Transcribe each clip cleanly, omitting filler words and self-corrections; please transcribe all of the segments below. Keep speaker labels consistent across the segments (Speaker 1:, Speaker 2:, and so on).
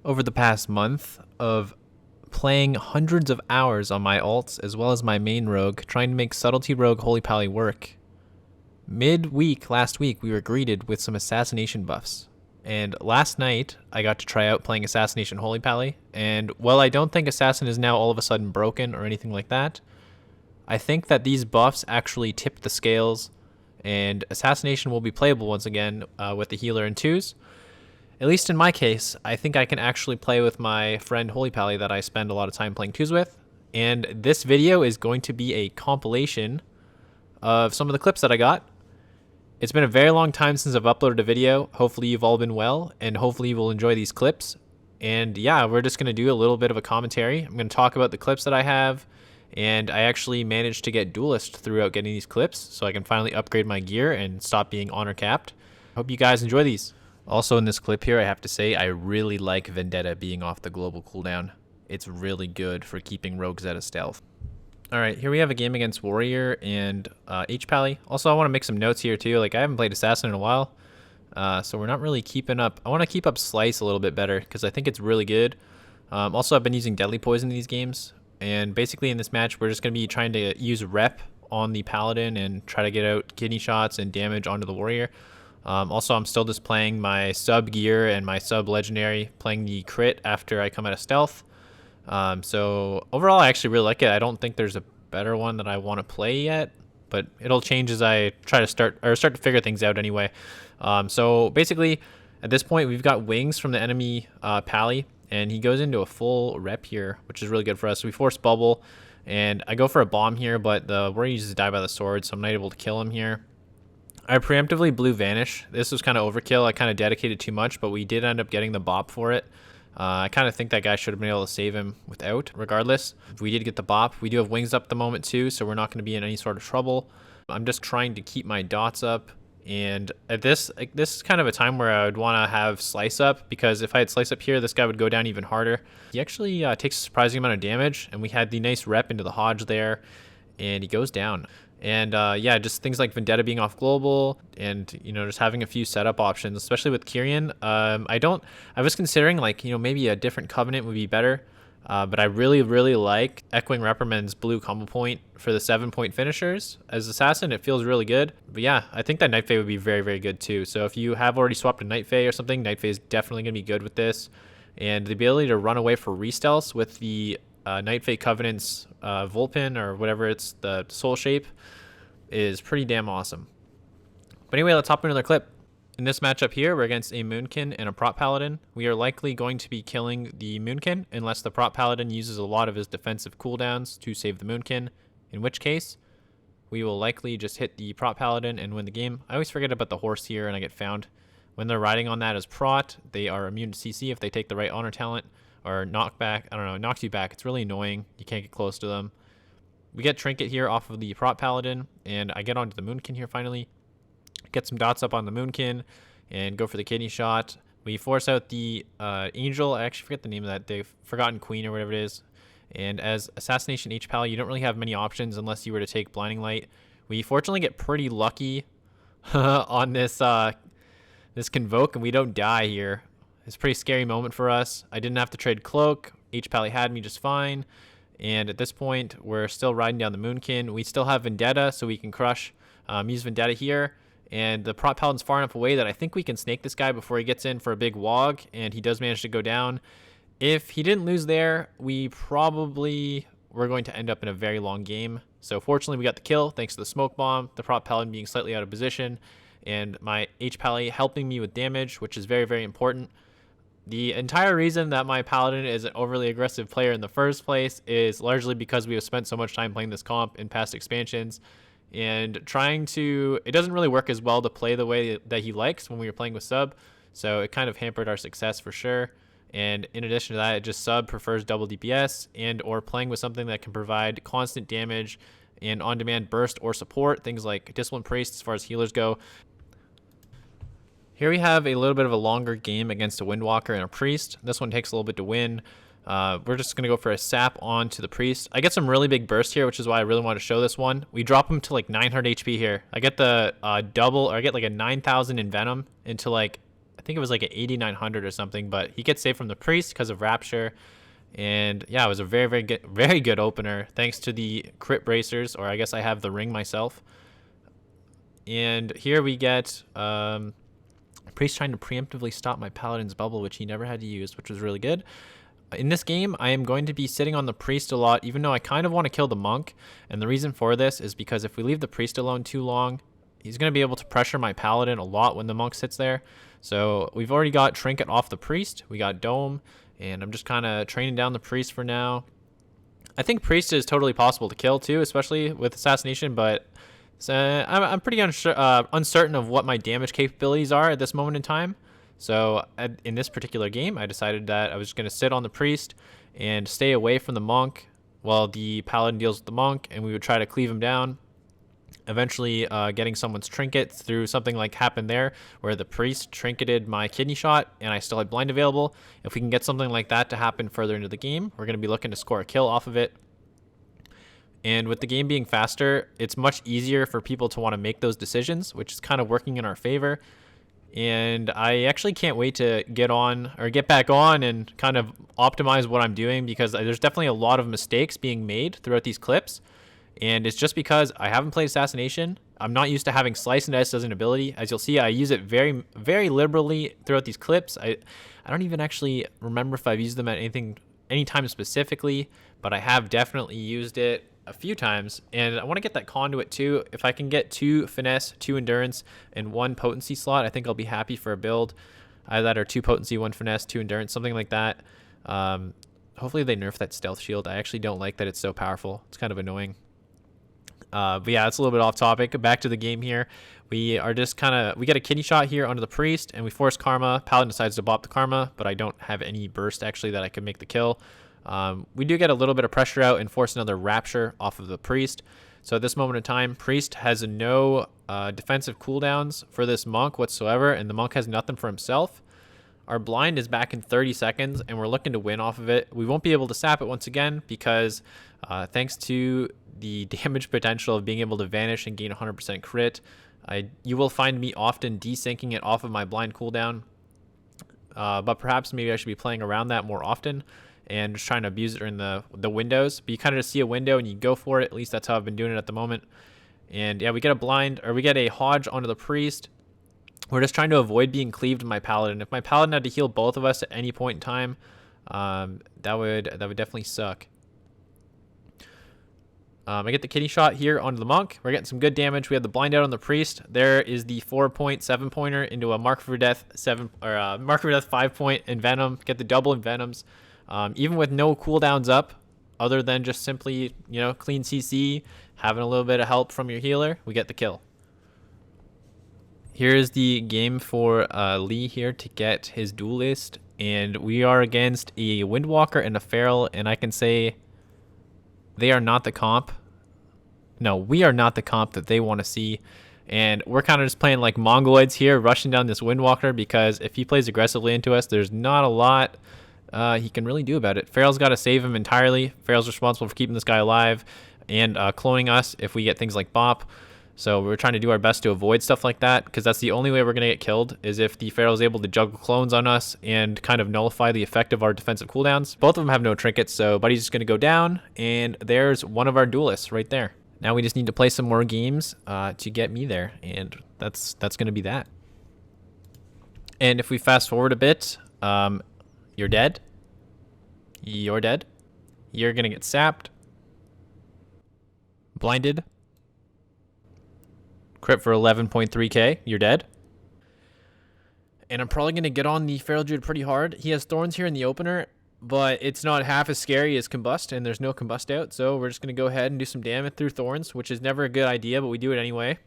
Speaker 1: over the past month of playing hundreds of hours on my alts as well as my main rogue, trying to make Subtlety Rogue Holy Pally work. Mid-week, last week, we were greeted with some Assassination buffs. And last night, I got to try out playing Assassination Holy Pally, and while I don't think Assassin is now all of a sudden broken or anything like that, I think that these buffs actually tipped the scales, and Assassination will be playable once again with the healer in twos. At least in my case, I think I can actually play with my friend Holy Pally that I spend a lot of time playing twos with. And this video is going to be a compilation of some of the clips that I got. It's been a very long time since I've uploaded a video. Hopefully you've all been well, and hopefully you will enjoy these clips. And yeah, we're just going to do a little bit of a commentary. I'm going to talk about the clips that I have, and I actually managed to get duelist throughout getting these clips, so I can finally upgrade my gear and stop being honor capped. Hope you guys enjoy these. Also in this clip here, I have to say I really like Vendetta being off the global cooldown. It's really good for keeping rogues out of stealth. Alright, here we have a game against Warrior and H-Pally. Also, I want to make some notes here too. Like, I haven't played Assassin in a while, so we're not really keeping up. I want to keep up Slice a little bit better because I think it's really good. Also, I've been using Deadly Poison in these games, and basically in this match, we're just going to be trying to use rep on the Paladin and try to get out kidney shots and damage onto the Warrior. Also, I'm still just playing my sub gear and my sub legendary, playing the crit after I come out of stealth. So overall, I actually really like it. I don't think there's a better one that I want to play yet, but it'll change as I try to start to figure things out anyway. So basically, at this point, we've got wings from the enemy Pally, and he goes into a full rep here, which is really good for us. So we force bubble, and I go for a bomb here, but the warrior uses to die by the sword, so I'm not able to kill him here. I preemptively blew Vanish. This was kind of overkill. I kind of dedicated too much, but we did end up getting the bop for it. I kind of think that guy should have been able to save him without. Regardless, we did get the bop. We do have wings up at the moment too, so we're not going to be in any sort of trouble. I'm just trying to keep my dots up. And at this is kind of a time where I would want to have Slice up, because if I had Slice up here, this guy would go down even harder. He actually takes a surprising amount of damage, and we had the nice rep into the Hodge there, and he goes down. And yeah, just things like Vendetta being off global, and you know, just having a few setup options, especially with Kyrian. I was considering, like, you know, maybe a different Covenant would be better, but I really like Echoing Reprimand's blue combo point for the 7-point finishers. As Assassin, it feels really good. But yeah, I think that Night Fae would be very good too. So if you have already swapped a Night Fae or something, Night Fae is definitely going to be good with this. And the ability to run away for restells with the Night Fae Covenant's Vulpin, or whatever it's, the soul shape, is pretty damn awesome. But anyway, let's hop into another clip. In this matchup here, we're against a Moonkin and a Prot Paladin. We are likely going to be killing the Moonkin unless the Prot Paladin uses a lot of his defensive cooldowns to save the Moonkin, in which case we will likely just hit the Prot Paladin and win the game. I always forget about the horse here and I get found. When they're riding on that as Prot, they are immune to CC if they take the right honor talent, or knockback. I don't know, it knocks you back. It's really annoying. You can't get close to them. We get Trinket here off of the Prot Paladin, and I get onto the Moonkin here finally. Get some dots up on the Moonkin, and go for the kidney shot. We force out the Angel. I actually forget the name of that. They've Forgotten Queen or whatever it is. And as Assassination H-Pally, you don't really have many options unless you were to take Blinding Light. We fortunately get pretty lucky on this this Convoke, and we don't die here. It's a pretty scary moment for us. I didn't have to trade Cloak. H-Pally had me just fine. And at this point, we're still riding down the Moonkin. We still have Vendetta, so we can crush, use Vendetta here. And the Prot Paladin's far enough away that I think we can snake this guy before he gets in for a big wog, and he does manage to go down. If he didn't lose there, we probably were going to end up in a very long game. So fortunately, we got the kill thanks to the smoke bomb, the Prot Paladin being slightly out of position, and my H-Pally helping me with damage, which is very important. The entire reason that my Paladin is an overly aggressive player in the first place is largely because we have spent so much time playing this comp in past expansions, and it doesn't really work as well to play the way that he likes when we were playing with sub, so it kind of hampered our success for sure. And in addition to that, it just sub prefers double DPS and or playing with something that can provide constant damage and on-demand burst or support, things like Discipline Priest as far as healers go. Here we have a little bit of a longer game against a Windwalker and a Priest. This one takes a little bit to win. We're just going to go for a sap onto the Priest. I get some really big burst here, which is why I really want to show this one. We drop him to like 900 HP here. I get the double, or I get like a 9,000 in Venom into like I think it was like an 8900 or something, but he gets saved from the priest because of Rapture. And yeah, it was a very good opener thanks to the crit bracers, or I guess I have the ring myself. And here we get priest trying to preemptively stop my paladin's bubble, which he never had to use, which was really good. In this game, I am going to be sitting on the priest a lot, even though I kind of want to kill the monk. And the reason for this is because if we leave the priest alone too long, he's going to be able to pressure my paladin a lot when the monk sits there. So we've already got trinket off the priest. We got dome, and I'm just kind of training down the priest for now. I think priest is totally possible to kill too, especially with assassination, but I'm pretty uncertain of what my damage capabilities are at this moment in time. So in this particular game, I decided that I was just going to sit on the priest and stay away from the monk while the paladin deals with the monk, and we would try to cleave him down. Eventually getting someone's trinket through something like happened there, where the priest trinketed my kidney shot and I still had blind available. If we can get something like that to happen further into the game, we're going to be looking to score a kill off of it. And with the game being faster, it's much easier for people to want to make those decisions, which is kind of working in our favor. And I actually can't wait to get back on and kind of optimize what I'm doing, because there's definitely a lot of mistakes being made throughout these clips. And it's just because I haven't played Assassination. I'm not used to having slice and dice as an ability. As you'll see, I use it very, very liberally throughout these clips. I don't even actually remember if I've used them at any time specifically, but I have definitely used it a few times. And I want to get that conduit too. If I can get 2 finesse, 2 endurance, and 1 potency slot, I think I'll be happy for a build. Either that or 2 potency, 1 finesse, 2 endurance, something like that. Hopefully they nerf that stealth shield. I actually don't like that it's so powerful. It's kind of annoying. But yeah, it's a little bit off topic. Back to the game here. We are just we get a kidney shot here onto the priest, and we force karma. Paladin decides to bop the karma, but I don't have any burst actually that I could make the kill. We do get a little bit of pressure out and force another rapture off of the priest. So at this moment in time, priest has no defensive cooldowns for this monk whatsoever, and the monk has nothing for himself. Our blind is back in 30 seconds, and we're looking to win off of it. We won't be able to sap it once again because thanks to the damage potential of being able to vanish and gain 100% crit, you will find me often desyncing it off of my blind cooldown. But perhaps maybe I should be playing around that more often and just trying to abuse it in the windows. But you kind of just see a window and you go for it. At least that's how I've been doing it at the moment. And yeah, we get a hodge onto the priest. We're just trying to avoid being cleaved to my paladin. If my paladin had to heal both of us at any point in time, that would definitely suck. I get the kidney shot here onto the monk. We're getting some good damage. We have the blind out on the priest. There is the 4.7 pointer into a mark for death 5 point envenom. Get the double envenoms. Even with no cooldowns up, other than just simply clean CC, having a little bit of help from your healer, we get the kill. Here's the game for Lee here to get his duelist, and we are against a Windwalker and a Feral, and I can say they are not the comp. No, we are not the comp that they want to see, and we're kind of just playing like mongoloids here, rushing down this Windwalker, because if he plays aggressively into us, there's not a lot he can really do about it. Feral's got to save him entirely. Feral's responsible for keeping this guy alive and cloning us if we get things like Bop. So we're trying to do our best to avoid stuff like that, because that's the only way we're going to get killed, is if the Feral is able to juggle clones on us and kind of nullify the effect of our defensive cooldowns. Both of them have no trinkets, so Buddy's just going to go down, and there's one of our duelists right there. Now we just need to play some more games to get me there, and that's going to be that. And if we fast forward a bit, you're dead. You're dead. You're going to get sapped. Blinded. Crit for 11.3k. You're dead. And I'm probably going to get on the Feral Druid pretty hard. He has Thorns here in the opener, but it's not half as scary as Combust, and there's no Combust out, so we're just going to go ahead and do some damage through Thorns, which is never a good idea, but we do it anyway.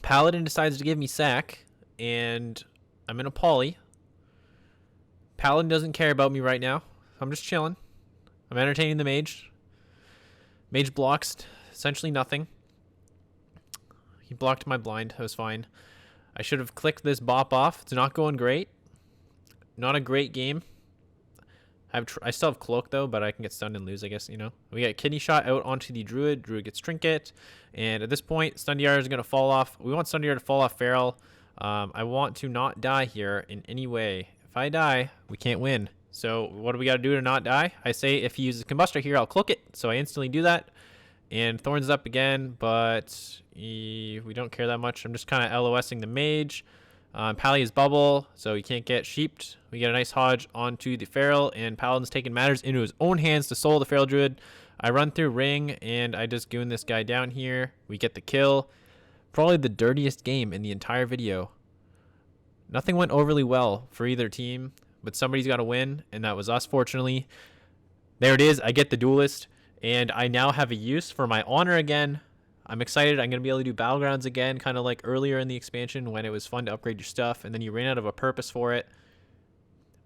Speaker 1: Paladin decides to give me sack, and I'm in a poly. Paladin doesn't care about me right now. I'm just chilling. I'm entertaining the mage. Mage blocks essentially nothing. He blocked my blind. That was fine. I should have clicked this Bop off. It's not going great. Not a great game. I still have Cloak, though, but I can get stunned and lose, I guess, We got Kidney Shot out onto the Druid. Druid gets Trinket. And at this point, Stundiar is going to fall off. We want Stundiar to fall off Feral. I want to not die here in any way. If I die, we can't win. So what do we got to do to not die? I say if he uses Combustor here, I'll cloak it. So I instantly do that. And Thorns up again, but we don't care that much. I'm just kind of LOSing the mage. Pally is bubble, so he can't get sheeped. We get a nice hodge onto the feral, and Paladin's taking matters into his own hands to soul the feral druid. I run through ring, and I just goon this guy down here. We get the kill. Probably the dirtiest game in the entire video. Nothing went overly well for either team, but somebody's got to win, and that was us, fortunately. There it is. I get the duelist, and I now have a use for my honor again. I'm excited. I'm going to be able to do battlegrounds again, kind of like earlier in the expansion when it was fun to upgrade your stuff, and then you ran out of a purpose for it.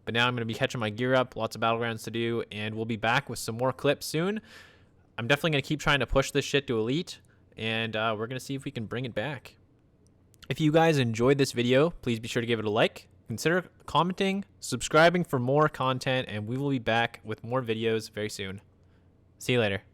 Speaker 1: But now I'm going to be catching my gear up, lots of battlegrounds to do, and we'll be back with some more clips soon. I'm definitely going to keep trying to push this shit to Elite, and we're going to see if we can bring it back. If you guys enjoyed this video, please be sure to give it a like. Consider commenting, subscribing for more content, and we will be back with more videos very soon. See you later.